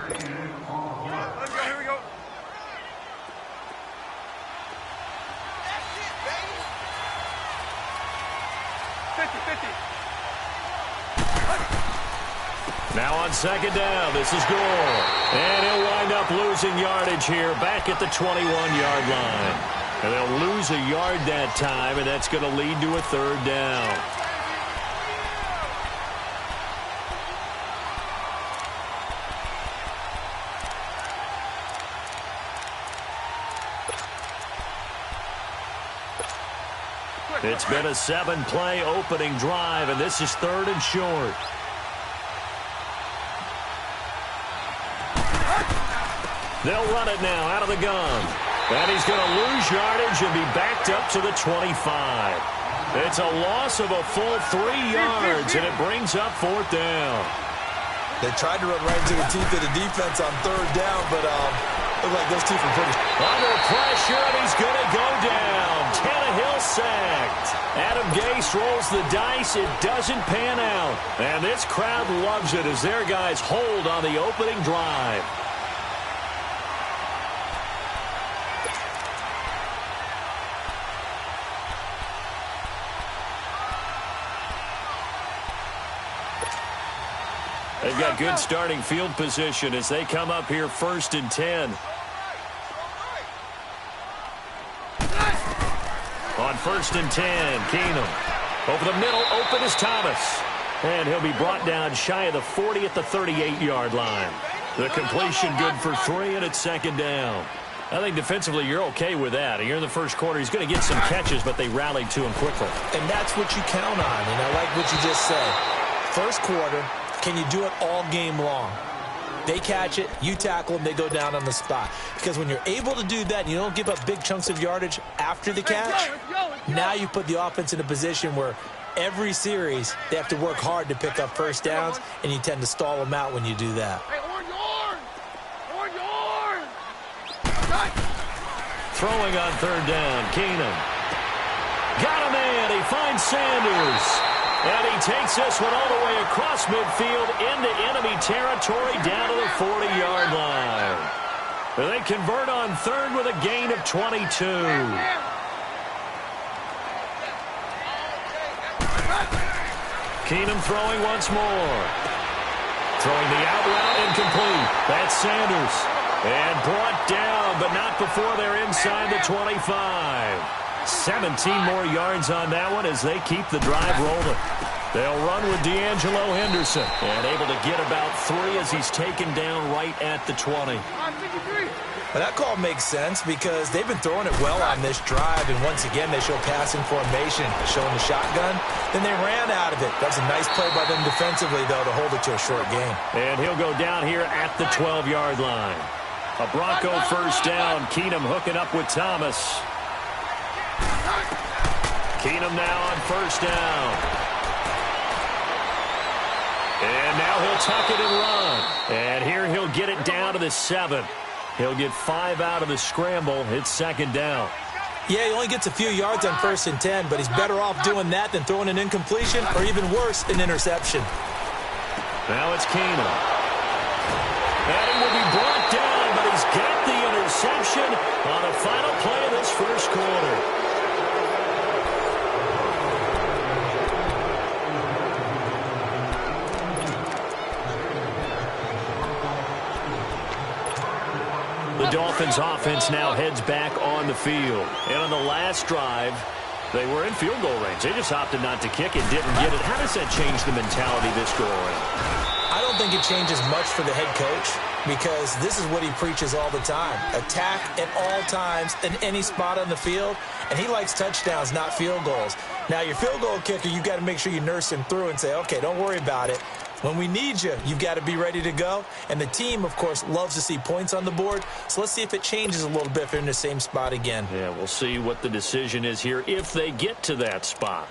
Here we go. Now on second down, this is Gore. And he'll wind up losing yardage here back at the 21-yard line. And they'll lose a yard that time, and that's going to lead to a third down. It's been a 7-play opening drive, and this is third and short. They'll run it now out of the gun. And he's going to lose yardage and be backed up to the 25. It's a loss of a full 3 yards, and it brings up fourth down. They tried to run right into the teeth of the defense on third down, but looked like those teeth were pretty... Under pressure, and he's going to go down. Tannehill sacked. Adam Gase rolls the dice. It doesn't pan out. And this crowd loves it as their guys hold on the opening drive. They've got good starting field position as they come up here first and 10. On first and 10, Keenum. Over the middle, open is Thomas. And he'll be brought down shy of the 40 at the 38-yard line. The completion good for 3, and it's second down. I think defensively you're okay with that. Here in the first quarter, he's going to get some catches, but they rallied to him quickly. And that's what you count on, and I like what you just said. First quarter, can you do it all game long? They catch it, you tackle them, they go down on the spot. Because when you're able to do that and you don't give up big chunks of yardage after the catch, now you put the offense in a position where every series they have to work hard to pick up first downs, and you tend to stall them out when you do that. Throwing on third down, Keenum. Got a man, he finds Sanders. And he takes this one all the way across midfield into enemy territory down to the 40-yard line. They convert on third with a gain of 22. Keenum throwing once more. Throwing the out route incomplete. That's Sanders. And brought down, but not before they're inside the 25. 17 more yards on that one as they keep the drive rolling. They'll run with D'Angelo Henderson. And able to get about 3 as he's taken down right at the 20. Well, that call makes sense because they've been throwing it well on this drive, and once again they show passing formation, showing the shotgun. Then they ran out of it. That's a nice play by them defensively, though, to hold it to a short game. And he'll go down here at the 12-yard line. A Bronco first down. Keenum hooking up with Thomas. Keenum now on first down. And now he'll tuck it and run. And here he'll get it down to the 7. He'll get 5 out of the scramble. It's second down. Yeah, he only gets a few yards on first and 10, but he's better off doing that than throwing an incompletion or even worse, an interception. Now it's Keenum. And he will be brought down, but he's got the interception on the final play of this first quarter. The Dolphins offense now heads back on the field. And on the last drive, they were in field goal range. They just opted not to kick it, didn't get it. How does that change the mentality this go around? I don't think it changes much for the head coach because this is what he preaches all the time. Attack at all times in any spot on the field, and he likes touchdowns, not field goals. Now, your field goal kicker, you've got to make sure you nurse him through and say, okay, don't worry about it. When we need you, you've got to be ready to go. And the team, of course, loves to see points on the board. So let's see if it changes a little bit if they're in the same spot again. Yeah, we'll see what the decision is here if they get to that spot.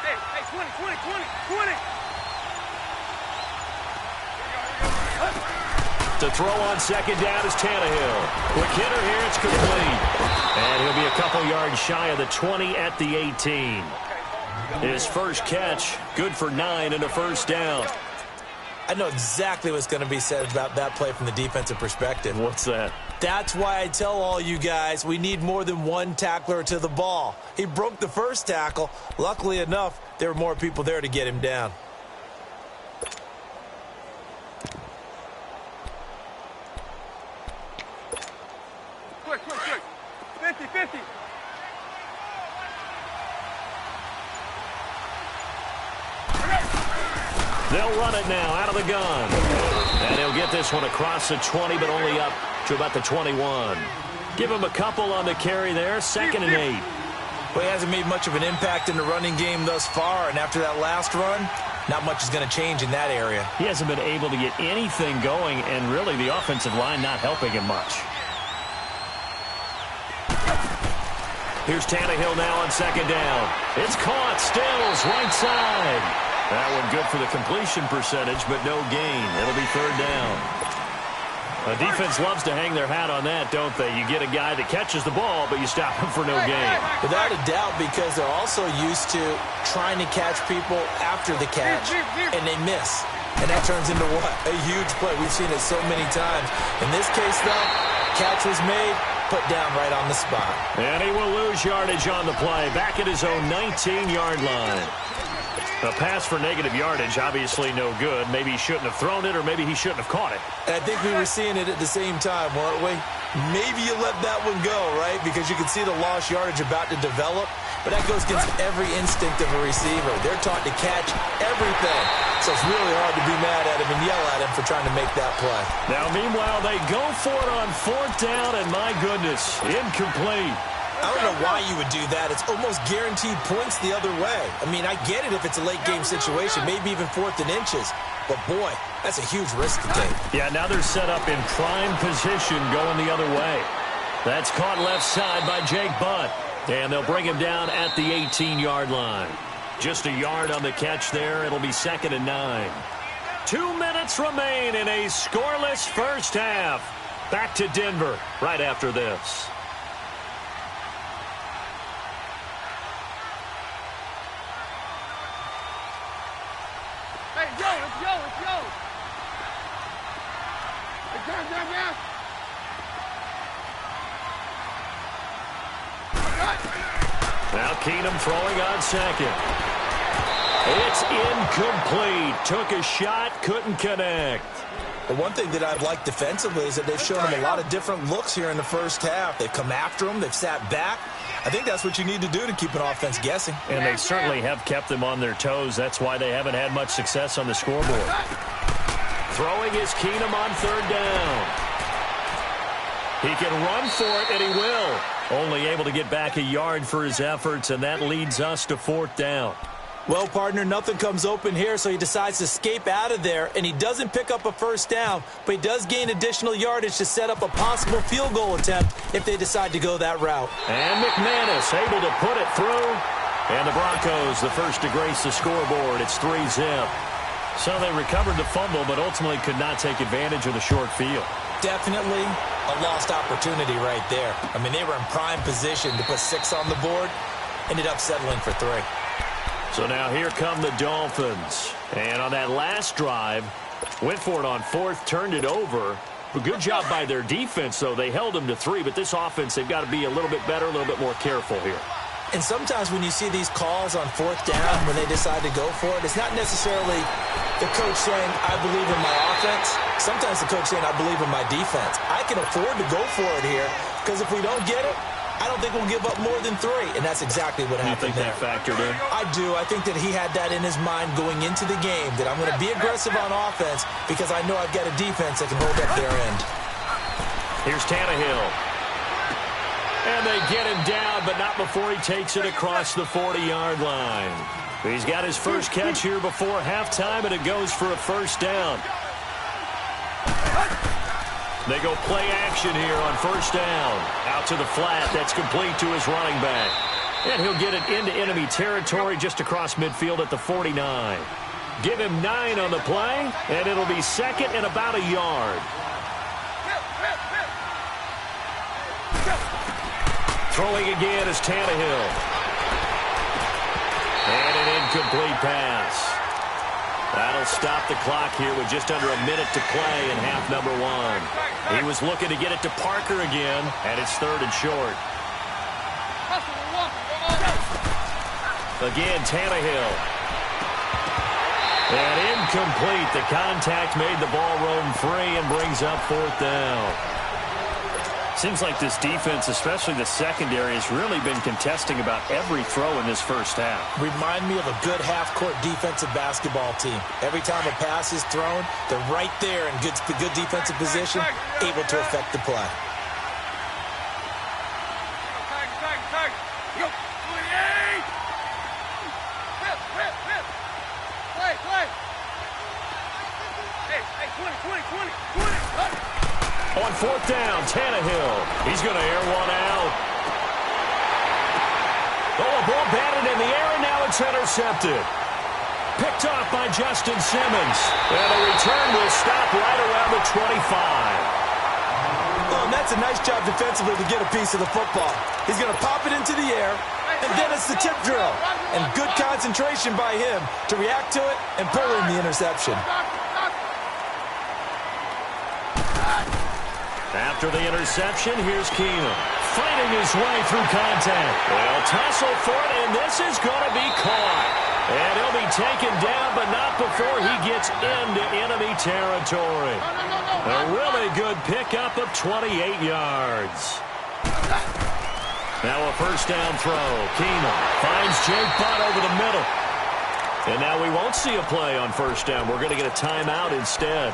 Hey, 20. To throw on second down is Tannehill. Quick hitter here, it's complete. And he'll be a couple yards shy of the 20 at the 18. His first catch, good for 9 and a first down. I know exactly what's going to be said about that play from the defensive perspective. What's that? That's why I tell all you guys we need more than one tackler to the ball. He broke the first tackle. Luckily enough, there were more people there to get him down. Quick. 50-50. They'll run it now out of the gun. And he'll get this one across the 20, but only up to about the 21. Give him a couple on the carry there, 2nd and 8. Well, he hasn't made much of an impact in the running game thus far, and after that last run, not much is going to change in that area. He hasn't been able to get anything going, and really the offensive line not helping him much. Here's Tannehill now on 2nd down. It's caught, Stills, right side. That one good for the completion percentage, but no gain. It'll be 3rd down. A defense loves to hang their hat on that, don't they? You get a guy that catches the ball, but you stop him for no gain. Without a doubt, because they're also used to trying to catch people after the catch, and they miss. And that turns into what? A huge play. We've seen it so many times. In this case, though, catch was made, put down right on the spot. And he will lose yardage on the play, back at his own 19-yard line. A pass for negative yardage, obviously no good. Maybe he shouldn't have thrown it, or maybe he shouldn't have caught it. And I think we were seeing it at the same time, weren't we? Maybe you let that one go, right? Because you can see the lost yardage about to develop. But that goes against every instinct of a receiver. They're taught to catch everything. So it's really hard to be mad at him and yell at him for trying to make that play. Now, meanwhile, they go for it on 4th down, and my goodness, incomplete. I don't know why you would do that. It's almost guaranteed points the other way. I mean, I get it if it's a late-game situation, maybe even 4th and inches. But, boy, that's a huge risk to take. Yeah, now they're set up in prime position going the other way. That's caught left side by Jake Butt. And they'll bring him down at the 18-yard line. Just a yard on the catch there. It'll be 2nd and 9. 2 minutes remain in a scoreless first half. Back to Denver right after this. Hey, let's go. Hey, down. Now Keenum throwing on 2nd. It's incomplete. Took a shot, couldn't connect. But one thing that I've liked defensively is that they've shown him a lot of different looks here in the first half. They've come after him. They've sat back. I think that's what you need to do to keep an offense guessing. And they certainly have kept them on their toes. That's why they haven't had much success on the scoreboard. Throwing is Keenum on 3rd down. He can run for it, and he will. Only able to get back a yard for his efforts, and that leads us to 4th down. Well, partner, nothing comes open here, so he decides to escape out of there, and he doesn't pick up a first down, but he does gain additional yardage to set up a possible field goal attempt if they decide to go that route. And McManus able to put it through, and the Broncos the first to grace the scoreboard. It's 3-zip. So they recovered the fumble, but ultimately could not take advantage of the short field. Definitely a lost opportunity right there. I mean, they were in prime position to put 6 on the board, ended up settling for 3. So now here come the Dolphins. And on that last drive, went for it on 4th, turned it over. A good job by their defense, though. They held them to 3, but this offense, they've got to be a little bit better, a little bit more careful here. And sometimes when you see these calls on 4th down, when they decide to go for it, it's not necessarily the coach saying, I believe in my offense. Sometimes the coach saying, I believe in my defense. I can afford to go for it here, because if we don't get it, I don't think we'll give up more than 3, and that's exactly what happened there. You think that factored in? I do. I think that he had that in his mind going into the game, that I'm going to be aggressive on offense because I know I've got a defense that can hold up their end. Here's Tannehill. And they get him down, but not before he takes it across the 40-yard line. He's got his first catch here before halftime, and it goes for a first down. They go play action here on first down. Out to the flat. That's complete to his running back. And he'll get it into enemy territory just across midfield at the 49. Give him 9 on the play, and it'll be 2nd and about a yard. Throwing again is Tannehill. And an incomplete pass. That'll stop the clock here with just under a minute to play in half number one. He was looking to get it to Parker again, and it's 3rd and short. Again, Tannehill. And incomplete. The contact made the ball roam free and brings up 4th down. Seems like this defense, especially the secondary, has really been contesting about every throw in this first half. Remind me of a good half-court defensive basketball team. Every time a pass is thrown, they're right there in good defensive position, able to affect the play. On 4th down, Tannehill. He's going to air one out. Oh, a ball batted in the air, and now it's intercepted. Picked off by Justin Simmons. And a return will stop right around the 25. Oh, and that's a nice job defensively to get a piece of the football. He's going to pop it into the air, and then it's the tip drill. And good concentration by him to react to it and pull in the interception. After the interception, here's Keenum. Fighting his way through contact. Well, tussle for it, and this is going to be caught. And he'll be taken down, but not before he gets into enemy territory. A really good pickup of 28 yards. Now a 1st down throw. Keenum finds Jake Butt over the middle. And now we won't see a play on 1st down. We're going to get a timeout instead,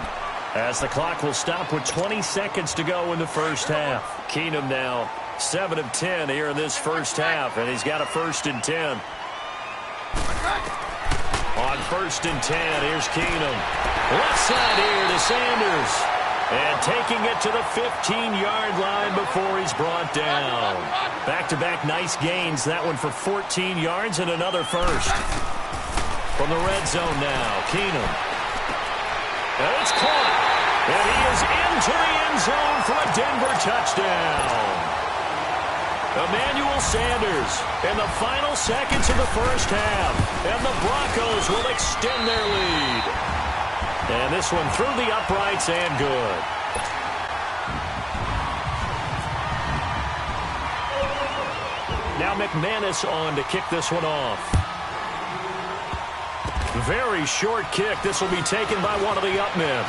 as the clock will stop with 20 seconds to go in the first half. Keenum now 7 of 10 here in this first half, and he's got a 1st and 10. On 1st and 10, here's Keenum. Left side here to Sanders. And taking it to the 15-yard line before he's brought down. Back-to-back nice gains. That one for 14 yards and another 1st. From the red zone now, Keenum. And it's caught. And he is into the end zone for a Denver touchdown. Emmanuel Sanders in the final seconds of the first half. And the Broncos will extend their lead. And this one through the uprights and good. Now McManus on to kick this one off. Very short kick. This will be taken by one of the up men.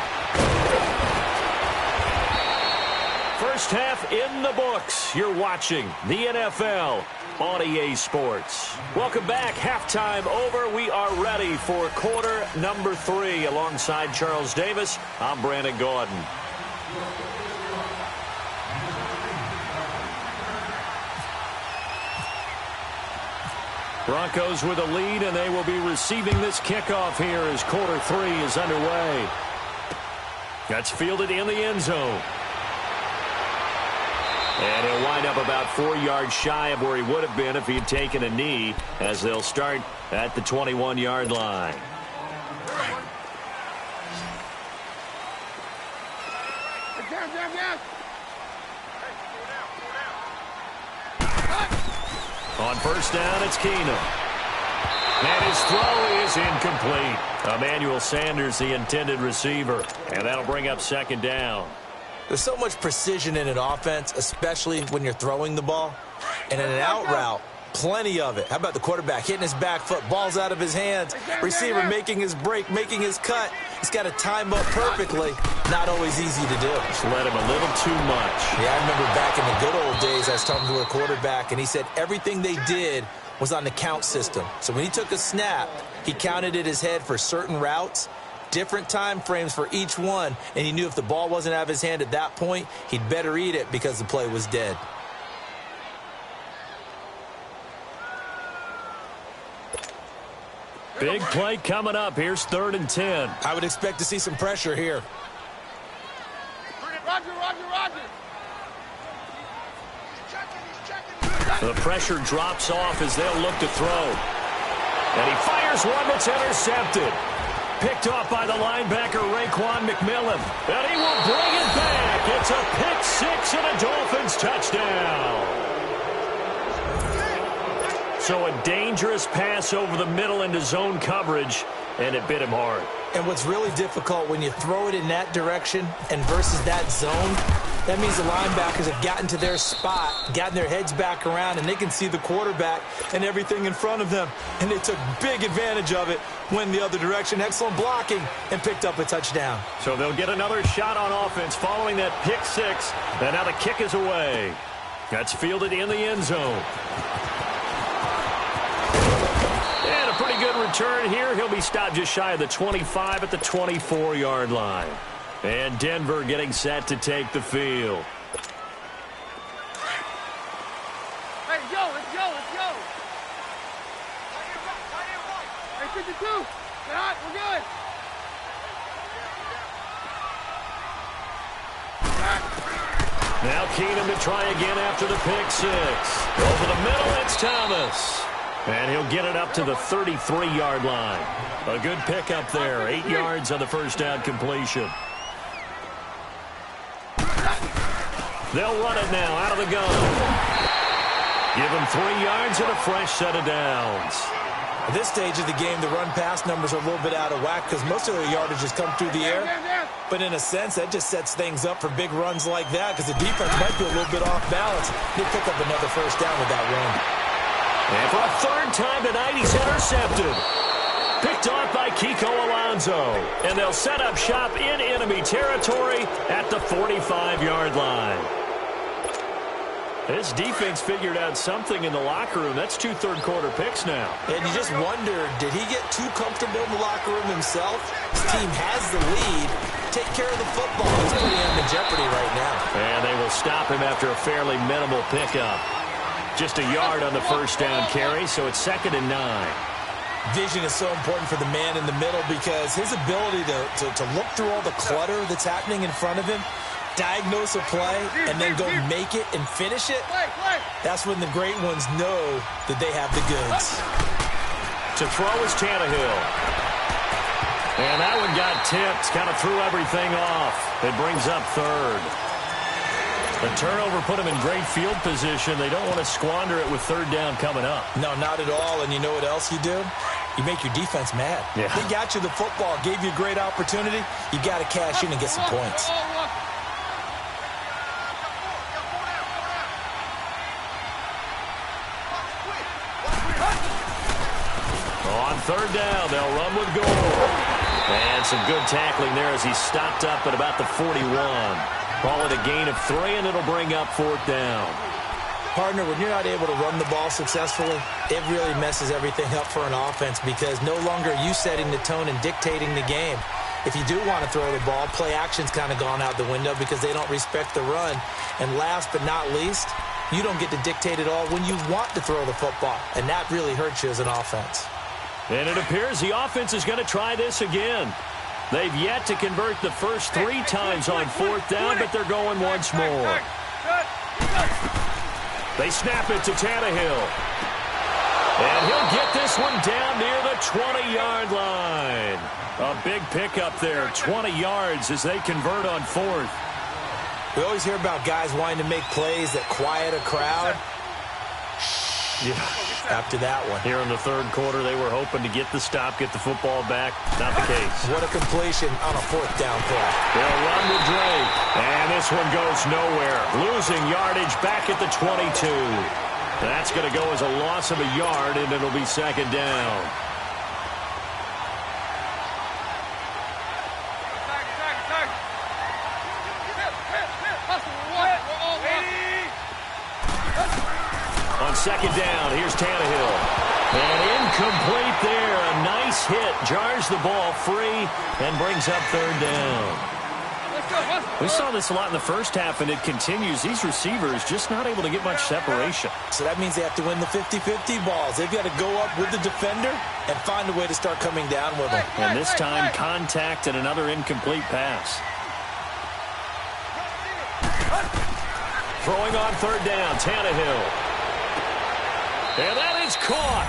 First half in the books. You're watching the NFL on EA Sports. Welcome back. Halftime over. We are ready for quarter number 3. Alongside Charles Davis, I'm Brandon Gaudin. Broncos with a lead, and they will be receiving this kickoff here as quarter 3 is underway. That's fielded in the end zone. And he'll wind up about 4 yards shy of where he would have been if he had taken a knee, as they'll start at the 21-yard line. On first down, it's Keenum. And his throw is incomplete. Emmanuel Sanders, the intended receiver. And that'll bring up second down. There's so much precision in an offense, especially when you're throwing the ball. And in an out route, plenty of it. How about the quarterback hitting his back foot, ball's out of his hands, receiver making his break, making his cut. He's got to time up perfectly. Not always easy to do. Just let him a little too much. Yeah, I remember back in the good old days, I was talking to a quarterback, and he said everything they did was on the count system. So when he took a snap, he counted in his head for certain routes, different time frames for each one, and he knew if the ball wasn't out of his hand at that point, he'd better eat it because the play was dead. Big play coming up. Here's 3rd and 10. I would expect to see some pressure here. Roger. The pressure drops off as they'll look to throw. And he fires one that's intercepted. Picked off by the linebacker, Raekwon McMillan. And he will bring it back. It's a pick 6 and a Dolphins touchdown. So a dangerous pass over the middle into zone coverage, and it bit him hard. And what's really difficult when you throw it in that direction and versus that zone, that means the linebackers have gotten to their spot, gotten their heads back around, and they can see the quarterback and everything in front of them. And they took big advantage of it, went the other direction. Excellent blocking, and picked up a touchdown. So they'll get another shot on offense following that pick six. And now the kick is away. That's fielded in the end zone. And a pretty good return here. He'll be stopped just shy of the 25 at the 24-yard line. And Denver getting set to take the field. Hey, yo, let's go, let's go. Hey, 52. Get hot, we're good. Now Keenum to try again after the pick six. Over the middle, it's Thomas. And he'll get it up to the 33-yard line. A good pickup there. 8 yards on the first down completion. They'll run it now out of the gun. Give him 3 yards and a fresh set of downs. At this stage of the game, the run-pass numbers are a little bit out of whack because most of the yardage has come through the air. But in a sense, that just sets things up for big runs like that because the defense might be a little bit off balance. They pick up another first down with that run. And for a third time tonight, he's intercepted. Picked off by Kiko Alonso. And they'll set up shop in enemy territory at the 45-yard line. This defense figured out something in the locker room. That's 2 third-quarter picks now. And you just wonder, did he get too comfortable in the locker room himself? His team has the lead. Take care of the football. He's putting him in jeopardy right now. And they will stop him after a fairly minimal pickup. Just a yard on the first down carry, so it's 2nd and 9. Vision is so important for the man in the middle because his ability to look through all the clutter that's happening in front of him, diagnose a play, and then go make it and finish it, that's when the great ones know that they have the goods. To throw is Tannehill. And that one got tipped, kind of threw everything off. It brings up 3rd. The turnover put them in great field position. They don't want to squander it with 3rd down coming up. No, not at all. And you know what else you do? You make your defense mad. Yeah. They got you the football, gave you a great opportunity. You got to cash in and get some points. On 3rd down, they'll run with goal. And some good tackling there as he stopped up at about the 41. Call it a gain of 3, and it'll bring up 4th down. Partner, when you're not able to run the ball successfully, it really messes everything up for an offense because no longer are you setting the tone and dictating the game. If you do want to throw the ball, play action's kind of gone out the window because they don't respect the run. And last but not least, you don't get to dictate it all when you want to throw the football, and that really hurts you as an offense. And it appears the offense is going to try this again. They've yet to convert the first 3 times on 4th down, but they're going once more. They snap it to Tannehill. And he'll get this one down near the 20-yard line. A big pickup there, 20 yards as they convert on 4th. We always hear about guys wanting to make plays that quiet a crowd. Yeah. After that one. Here in the 3rd quarter, they were hoping to get the stop, get the football back. Not the case. What a completion on a 4th down play. They'll run with Drake. And this one goes nowhere. Losing yardage back at the 22. That's going to go as a loss of a yard, and it'll be 2nd down. On 2nd down, here's Tannehill. And incomplete there. A nice hit. Jars the ball free and brings up 3rd down. We saw this a lot in the first half, and it continues. These receivers just not able to get much separation. So that means they have to win the 50-50 balls. They've got to go up with the defender and find a way to start coming down with them. And this time, contact and another incomplete pass. Throwing on 3rd down, Tannehill. And that is caught.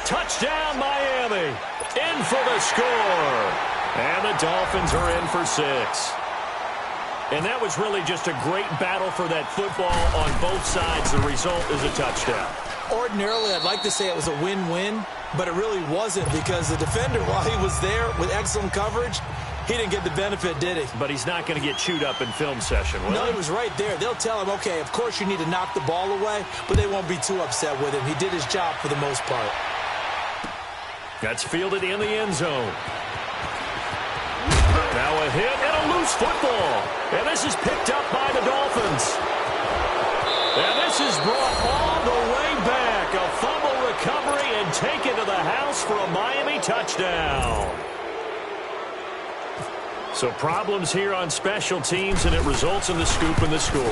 Touchdown, Miami. In for the score. And the Dolphins are in for 6. And that was really just a great battle for that football on both sides. The result is a touchdown. Ordinarily, I'd like to say it was a win-win, but it really wasn't because the defender, while he was there with excellent coverage, he didn't get the benefit, did he? But he's not going to get chewed up in film session, will No, he? he was right there. They'll tell him, okay, of course you need to knock the ball away, but they won't be too upset with him. He did his job for the most part. That's fielded in the end zone. Now a hit and a loose football. And this is picked up by the Dolphins. And this is brought all the way back. A fumble recovery and taken to the house for a Miami touchdown. So problems here on special teams, and it results in the scoop and the score.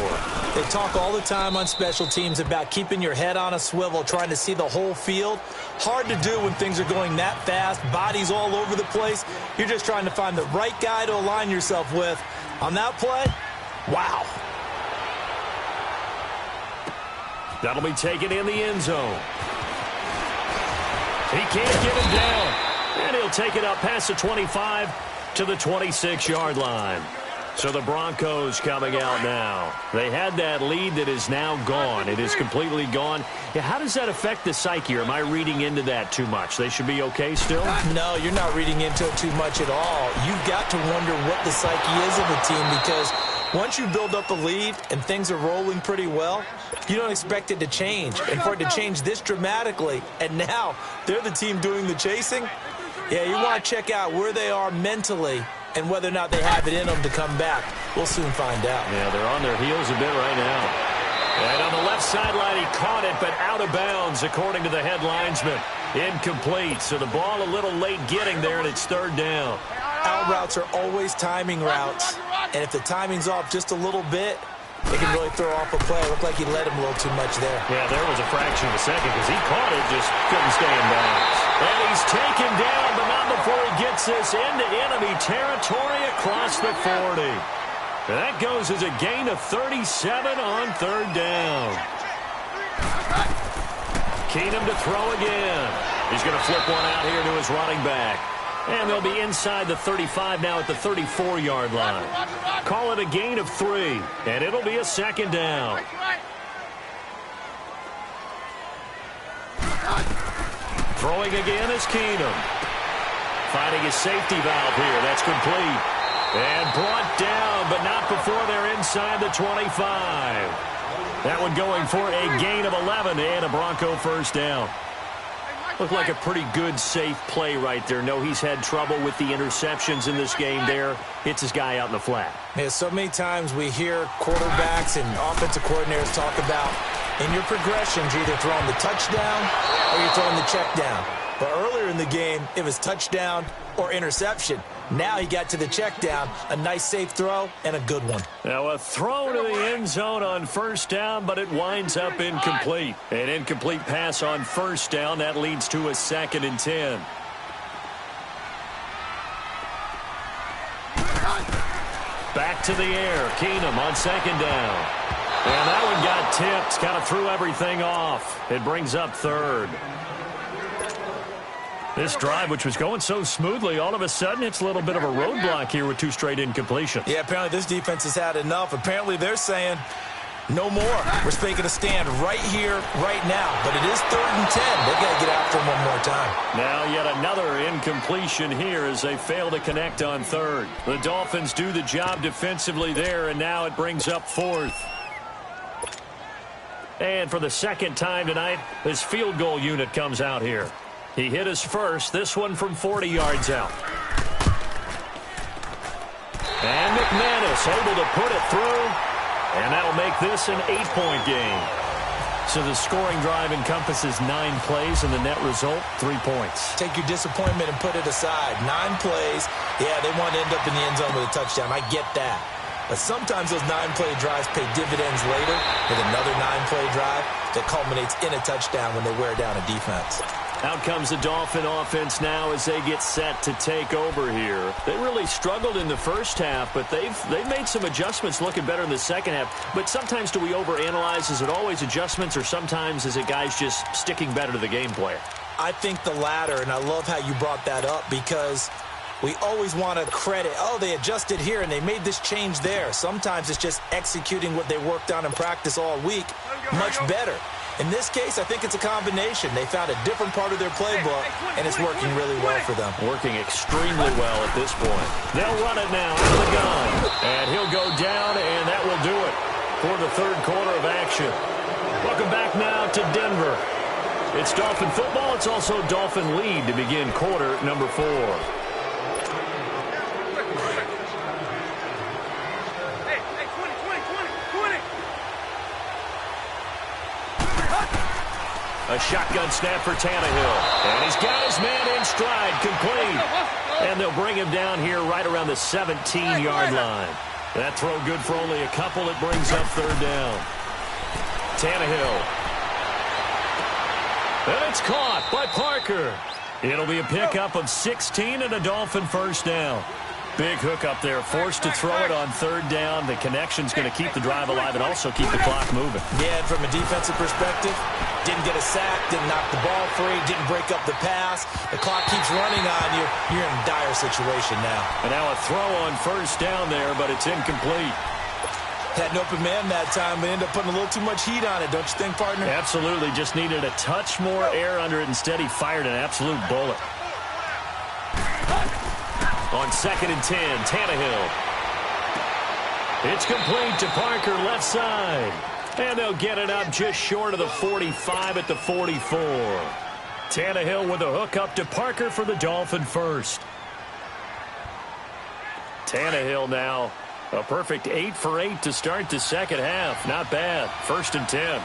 They talk all the time on special teams about keeping your head on a swivel, trying to see the whole field. Hard to do when things are going that fast, bodies all over the place. You're just trying to find the right guy to align yourself with. On that play, wow. That'll be taken in the end zone. He can't get him down. And he'll take it up past the 25 to the 26-yard line. So the Broncos coming out now. They had that lead that is now gone. It is completely gone. Yeah, how does that affect the psyche? Or am I reading into that too much? They should be okay still? No, you're not reading into it too much at all. You've got to wonder what the psyche is of the team because once you build up the lead and things are rolling pretty well, you don't expect it to change. And for it to change this dramatically, and now they're the team doing the chasing, yeah, you want to check out where they are mentally and whether or not they have it in them to come back. We'll soon find out. Yeah, they're on their heels a bit right now. And on the left sideline, he caught it, but out of bounds, according to the head linesman. Incomplete, so the ball a little late getting there, and it's third down. Out routes are always timing routes, and if the timing's off just a little bit, it can really throw off a play. It looked like he let him a little too much there. Yeah, there was a fraction of a second because he caught it, just couldn't stay in bounds. And he's taken down, but not before he gets this into enemy territory across the 40. And that goes as a gain of 37 on third down. Keenum to throw again. He's going to flip one out here to his running back. And they'll be inside the 35 now at the 34-yard line. Call it a gain of 3, and it'll be a second down. Throwing again is Keenum. Finding his safety valve here. That's complete. And brought down, but not before they're inside the 25. That one going for a gain of 11 and a Bronco first down. Looked like a pretty good, safe play right there. No, he's had trouble with the interceptions in this game there. Hits his guy out in the flat. Yeah, so many times we hear quarterbacks and offensive coordinators talk about in your progressions, you're either throwing the touchdown or you're throwing the check down. But earlier in the game, it was touchdown or interception. Now he got to the check down, a nice safe throw, and a good one. Now a throw to the end zone on first down, but it winds up incomplete. An incomplete pass on first down. That leads to a 2nd and 10. Back to the air. Keenum on 2nd down. And that one got tipped. Kind of threw everything off. It brings up 3rd. This drive, which was going so smoothly, all of a sudden it's a little bit of a roadblock here with 2 straight incompletions. Yeah, apparently this defense has had enough. Apparently they're saying no more. We're making a stand right here, right now. But it is 3rd and 10. They've got to get after him one more time. Now yet another incompletion here as they fail to connect on 3rd. The Dolphins do the job defensively there, and now it brings up 4th. And for the 2nd time tonight, this field goal unit comes out here. He hit his first, this one from 40 yards out. And McManus able to put it through, and that'll make this an 8-point game. So the scoring drive encompasses 9 plays, and the net result, 3 points. Take your disappointment and put it aside. 9 plays, yeah, they want to end up in the end zone with a touchdown. I get that. But sometimes those 9-play drives pay dividends later with another 9-play drive that culminates in a touchdown when they wear down a defense. Out comes the Dolphin offense now as they get set to take over here. They really struggled in the first half, but they've made some adjustments looking better in the second half. But sometimes do we overanalyze? Is it always adjustments, or sometimes is it guys just sticking better to the game plan? I think the latter, and I love how you brought that up because we always want to credit, oh, they adjusted here and they made this change there. Sometimes it's just executing what they worked on in practice all week much better. In this case, I think it's a combination. They found a different part of their playbook, and it's working really well for them. Working extremely well at this point. They'll run it now out of the gun. And he'll go down, and that will do it for the third quarter of action. Welcome back now to Denver. It's Dolphin football. It's also Dolphin lead to begin quarter number 4. A shotgun snap for Tannehill. And he's got his man in stride, complete. And they'll bring him down here right around the 17-yard line. That throw good for only a couple. It brings up third down. Tannehill. And it's caught by Parker. It'll be a pickup of 16 and a Dolphin first down. Big hook up there, forced to throw it on third down. The connection's going to keep the drive alive and also keep the clock moving. Yeah, and from a defensive perspective, didn't get a sack, didn't knock the ball free, didn't break up the pass. The clock keeps running on you. You're in a dire situation now. And now a throw on first down there, but it's incomplete. Had an open man that time, but ended up putting a little too much heat on it, don't you think, partner? Absolutely. Just needed a touch more air under it. Instead, he fired an absolute bullet. On 2nd and 10, Tannehill. It's complete to Parker, left side. And they'll get it up just short of the 45 at the 44. Tannehill with a hook up to Parker for the Dolphin first. Tannehill now a perfect 8 for 8 to start the second half. Not bad. 1st and 10.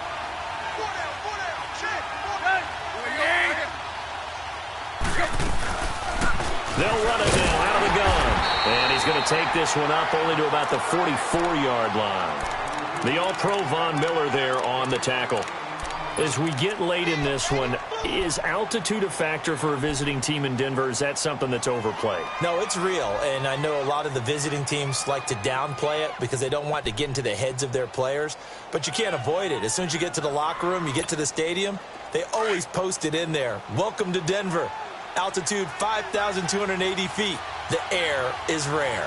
They'll run it now out of the gun. And he's going to take this one up only to about the 44-yard line. The All-Pro Von Miller there on the tackle. As we get late in this one, is altitude a factor for a visiting team in Denver? Is that something that's overplayed? No, it's real, and I know a lot of the visiting teams like to downplay it because they don't want to get into the heads of their players, but you can't avoid it. As soon as you get to the locker room, you get to the stadium, they always post it in there. Welcome to Denver. Altitude 5,280 feet. The air is rare.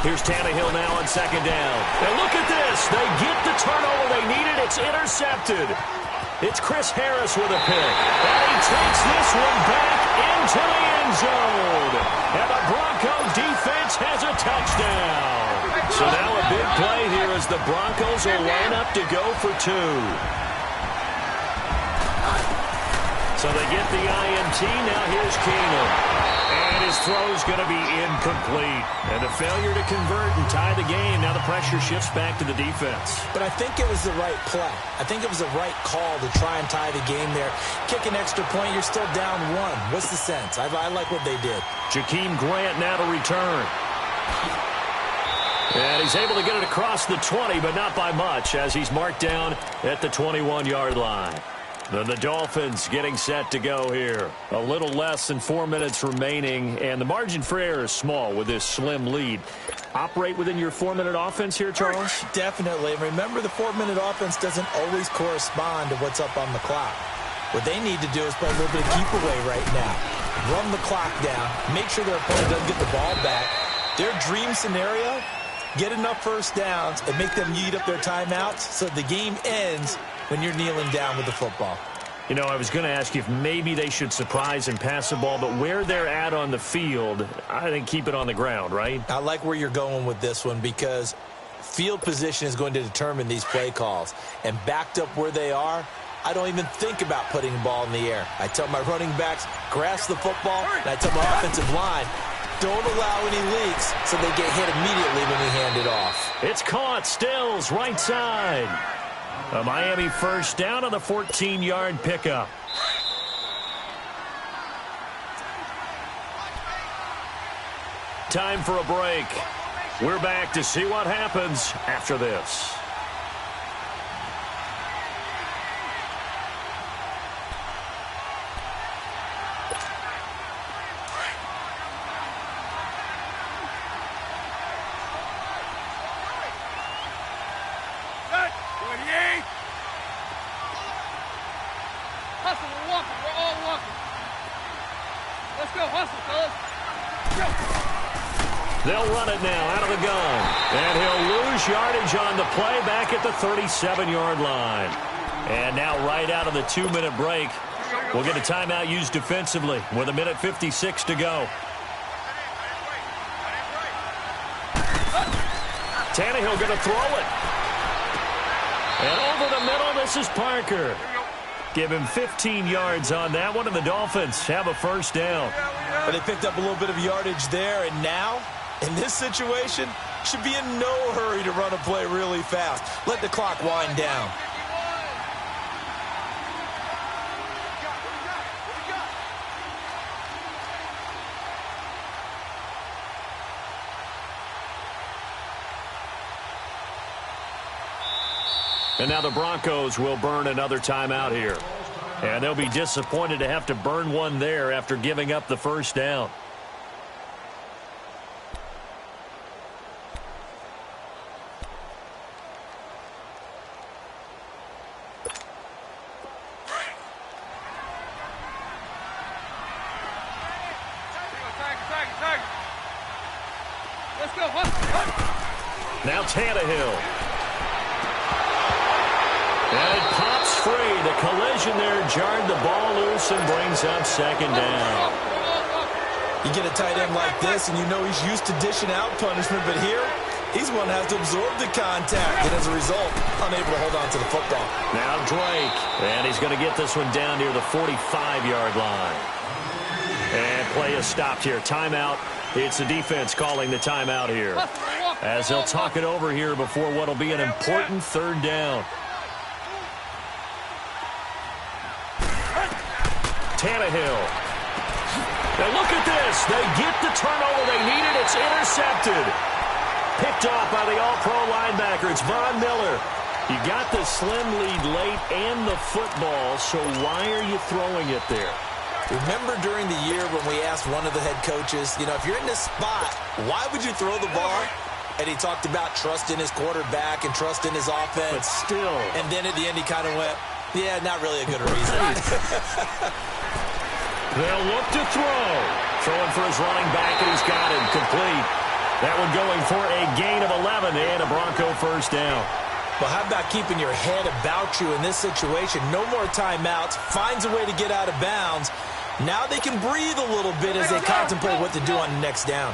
Here's Tannehill now on 2nd down. And look at this. They get the turnover they needed. It's intercepted. It's Chris Harris with a pick. And he takes this one back into the end zone. And the Bronco defense has a touchdown. So now a big play here as the Broncos will line up to go for 2. So they get the INT. Now here's Keenum. And his throw's going to be incomplete. And a failure to convert and tie the game. Now the pressure shifts back to the defense. But I think it was the right play. I think it was the right call to try and tie the game there. Kick an extra point, you're still down 1. What's the sense? I like what they did. Jakeem Grant now to return. And he's able to get it across the 20, but not by much as he's marked down at the 21-yard line. Then the Dolphins getting set to go here. A little less than 4 minutes remaining, and the margin for error is small with this slim lead. Operate within your 4-minute offense here, Charles? Definitely. And remember, the 4-minute offense doesn't always correspond to what's up on the clock. What they need to do is play a little bit of keep away right now. Run the clock down. Make sure their opponent doesn't get the ball back. Their dream scenario, get enough first downs and make them eat up their timeouts so the game ends when you're kneeling down with the football. You know, I was going to ask you if maybe they should surprise and pass the ball, but where they're at on the field, I think keep it on the ground, right? I like where you're going with this one because field position is going to determine these play calls. And backed up where they are, I don't even think about putting the ball in the air. I tell my running backs, grasp the football, and I tell my offensive line, don't allow any leaks so they get hit immediately when we hand it off. It's caught. Stills, right side. A Miami first down on the 14-yard pickup. Time for a break. We're back to see what happens after this. Hustle, we're walking. We're all walking. Let's go, hustle, fellas. Go. They'll run it now out of the gun. And he'll lose yardage on the play back at the 37-yard line. And now right out of the 2-minute break, we'll get a timeout used defensively with 1:56 to go. Tannehill going to throw it. And over the middle, this is Parker. Give him 15 yards on that one, and the Dolphins have a first down. But they picked up a little bit of yardage there, and now, in this situation, should be in no hurry to run a play really fast. Let the clock wind down. And now the Broncos will burn another timeout here. And they'll be disappointed to have to burn one there after giving up the first down. Let's go, hustle. Now Tannehill. And it pops free. The collision there jarred the ball loose and brings up second down. You get a tight end like this, and you know he's used to dishing out punishment, but here, he's one that has to absorb the contact, and as a result, unable to hold on to the football. Now Drake, and he's going to get this one down near the 45-yard line. And play is stopped here. Timeout. It's the defense calling the timeout here, as they'll talk it over here before what will be an important third down. Tannehill. Now look at this. They get the turnover they needed. It's intercepted. Picked off by the all-pro linebacker. It's Von Miller. You got the slim lead late and the football, so why are you throwing it there? Remember during the year when we asked one of the head coaches, you know, if you're in this spot, why would you throw the ball? And he talked about trust in his quarterback and trust in his offense. But still. And then at the end he kind of went, yeah, not really a good reason. They'll look to throw. Throwing for his running back, and he's got it complete. That one going for a gain of 11 and a Bronco first down. Well, how about keeping your head about you in this situation? No more timeouts. Finds a way to get out of bounds. Now they can breathe a little bit as they contemplate what to do on the next down.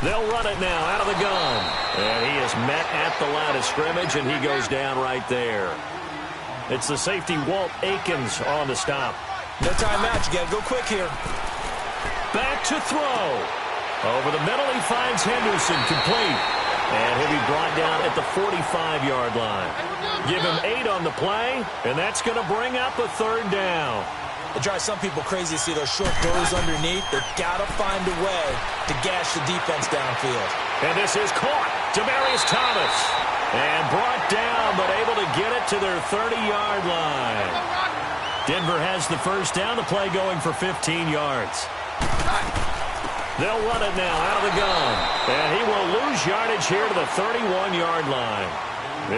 They'll run it now out of the gun. And he is met at the line of scrimmage, and he goes down right there. It's the safety, Walt Aikens, on the stop. No timeout. You got to go quick here. Back to throw. Over the middle, he finds Henderson, complete. And he'll be brought down at the 45-yard line. Give him 8 on the play, and that's going to bring up a third down. It drives some people crazy to see those short throws underneath. They've got to find a way to gash the defense downfield. And this is caught. Demaryius Thomas. And brought down, but able to get it to their 30-yard line. Denver has the first down. The play going for 15 yards. They'll run it now out of the gun. And he will lose yardage here to the 31-yard line.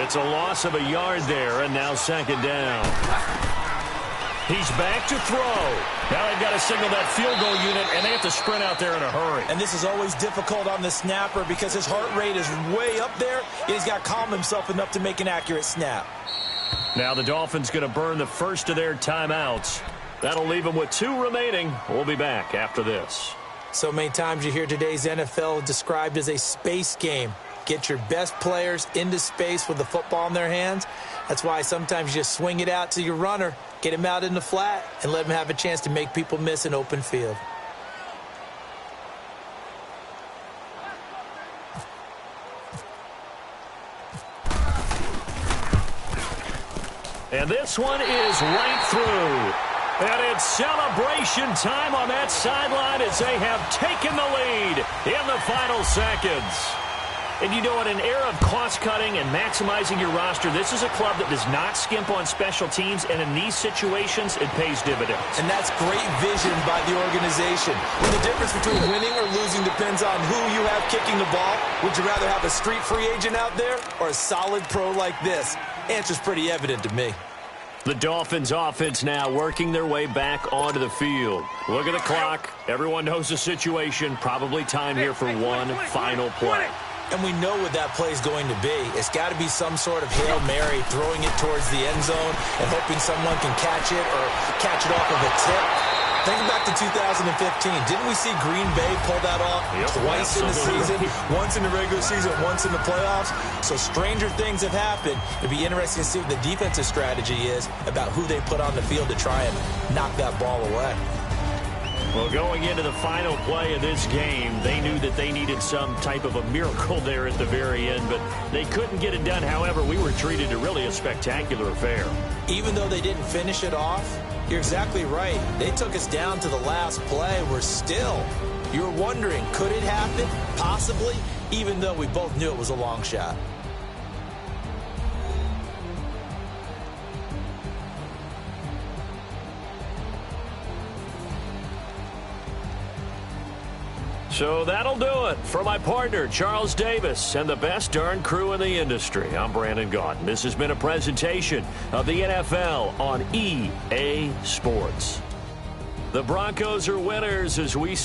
It's a loss of a yard there, and now second down. He's back to throw. Now they've got to signal that field goal unit, and they have to sprint out there in a hurry. And this is always difficult on the snapper because his heart rate is way up there. He's got to calm himself enough to make an accurate snap. Now the Dolphins going to burn the first of their timeouts. That'll leave them with 2 remaining. We'll be back after this. So many times you hear today's NFL described as a space game. Get your best players into space with the football in their hands. That's why sometimes you just swing it out to your runner, get him out in the flat, and let him have a chance to make people miss an open field. And this one is right through. And it's celebration time on that sideline as they have taken the lead in the final seconds. And you know, in an era of cost-cutting and maximizing your roster, this is a club that does not skimp on special teams, and in these situations, it pays dividends. And that's great vision by the organization. When the difference between winning or losing depends on who you have kicking the ball, would you rather have a street free agent out there or a solid pro like this? Answer's pretty evident to me. The Dolphins offense now working their way back onto the field. Look at the clock. Everyone knows the situation. Probably time here for one final play. And we know what that play is going to be. It's got to be some sort of Hail Mary, throwing it towards the end zone and hoping someone can catch it or catch it off of a tip. Think back to 2015. Didn't we see Green Bay pull that off twice in the season? Once in the regular season, once in the playoffs. So stranger things have happened. It'd be interesting to see what the defensive strategy is about who they put on the field to try and knock that ball away. Well, going into the final play of this game, they knew that they needed some type of a miracle there at the very end, but they couldn't get it done. However, we were treated to really a spectacular affair. Even though they didn't finish it off, you're exactly right. They took us down to the last play. You're wondering, could it happen? Possibly, even though we both knew it was a long shot. So that'll do it. For my partner, Charles Davis, and the best darn crew in the industry, I'm Brandon Gaudin. This has been a presentation of the NFL on EA Sports. The Broncos are winners as we